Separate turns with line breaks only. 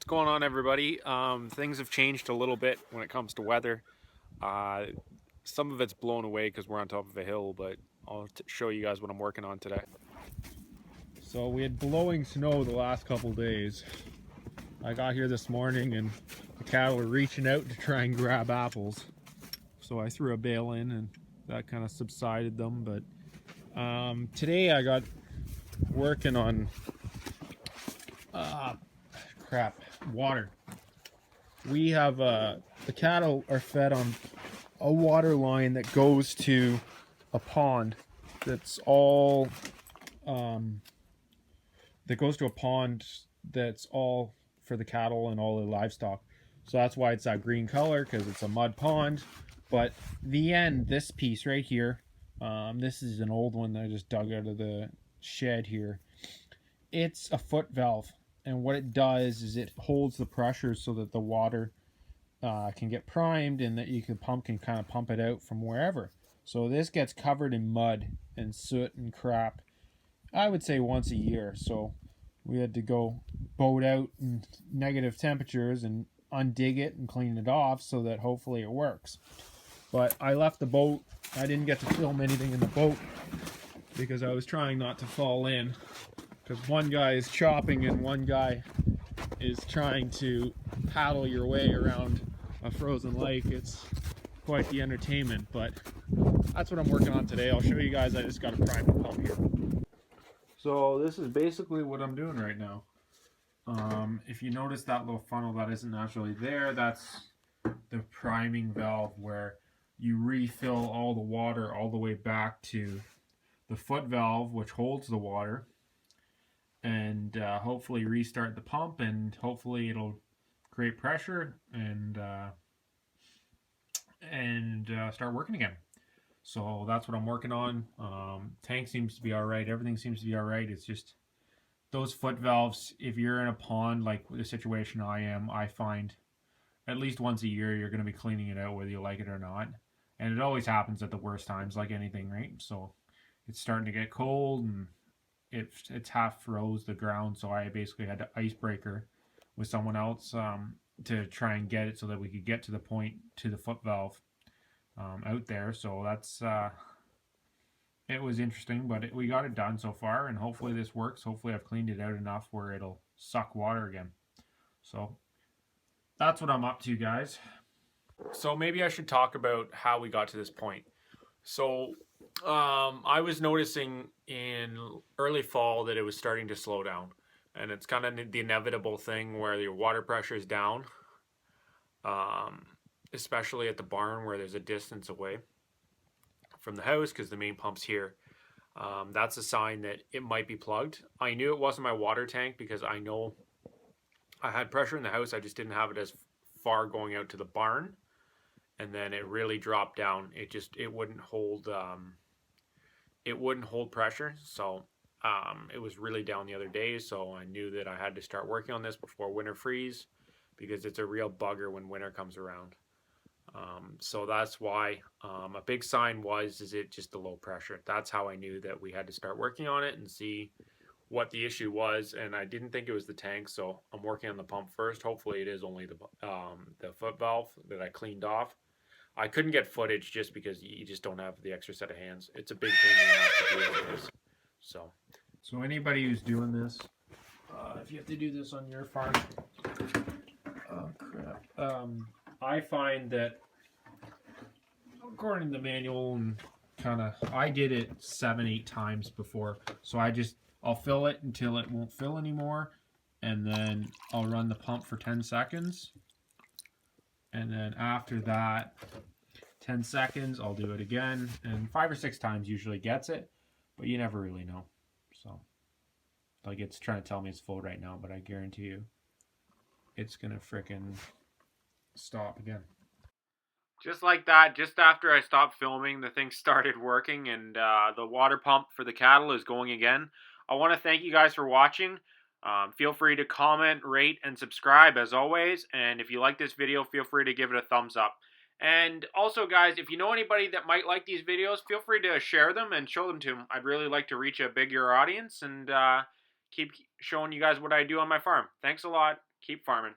going on, everybody? Things have changed a little bit when it comes to weather. Uh, some of it's blown away because we're on top of a hill, but I'll show you guys what I'm working on today. So we had blowing snow the last couple days. I got here this morning and the cattle were reaching out to try and grab apples. So I threw a bale in and that kind of subsided them. But today I got working on water. We have the cattle are fed on a water line that goes to a pond that's all for the cattle and all the livestock. So that's why it's that green color, because it's a mud pond. But this piece right here, this is an old one that I just dug out of the shed here. It's a foot valve, and what it does is it holds the pressure so that the water can get primed and that can kind of pump it out from wherever. So this gets covered in mud and soot and crap, I would say once a year. So we had to go boat out in negative temperatures and undig it and clean it off so that hopefully it works. But I left the boat. I didn't get to film anything in the boat because I was trying not to fall in, because one guy is chopping and one guy is trying to paddle your way around a frozen lake. It's quite the entertainment, but that's what I'm working on today. I'll show you guys. I just got a primer pump here. So this is basically what I'm doing right now. If you notice that little funnel that isn't naturally there, that's the priming valve where you refill all the water all the way back to the foot valve, which holds the water, and hopefully restart the pump, and hopefully it'll create pressure and start working again. So that's what I'm working on. Tank seems to be all right. Everything seems to be all right. It's just those foot valves. If you're in a pond like the situation I am, I find at least once a year you're going to be cleaning it out whether you like it or not. And it always happens at the worst times, like anything, right? So it's starting to get cold and it's half froze the ground. So I basically had to icebreaker with someone else to try and get it so that we could get to the point to the foot valve out there. So that's it was interesting, but we got it done so far, and hopefully this works. Hopefully I've cleaned it out enough where it'll suck water again. So that's what I'm up to, guys. So maybe I should talk about how we got to this point. So I was noticing in early fall that it was starting to slow down, and it's kind of the inevitable thing where your water pressure is down, especially at the barn where there's a distance away from the house because the main pump's here. That's a sign that it might be plugged. I knew it wasn't my water tank because I know I had pressure in the house. I just didn't have it as far going out to the barn, and then it really dropped down. It wouldn't hold pressure. So it was really down the other day. So I knew that I had to start working on this before winter freeze, because it's a real bugger when winter comes around. So that's why a big sign is it just the low pressure. That's how I knew that we had to start working on it and see what the issue was. And I didn't think it was the tank, so I'm working on the pump first. Hopefully it is only the foot valve that I cleaned off. I couldn't get footage just because you just don't have the extra set of hands. It's a big pain in the ass to do as it is. So anybody who's doing this, if you have to do this on your farm, oh crap. I find that according to the manual and I did it 7-8 times before. So I'll fill it until it won't fill anymore, and then I'll run the pump for 10 seconds. And then after that 10 seconds, I'll do it again, and 5 or 6 times usually gets it, but you never really know. So like, it's trying to tell me it's full right now, but I guarantee you it's gonna frickin' stop again. Just like that, just after I stopped filming, the thing started working, and the water pump for the cattle is going again. I want to thank you guys for watching. Feel free to comment, rate, and subscribe as always. And if you like this video, feel free to give it a thumbs up. And also, guys, if you know anybody that might like these videos, feel free to share them and show them to them. I'd really like to reach a bigger audience and keep showing you guys what I do on my farm. Thanks a lot. Keep farming.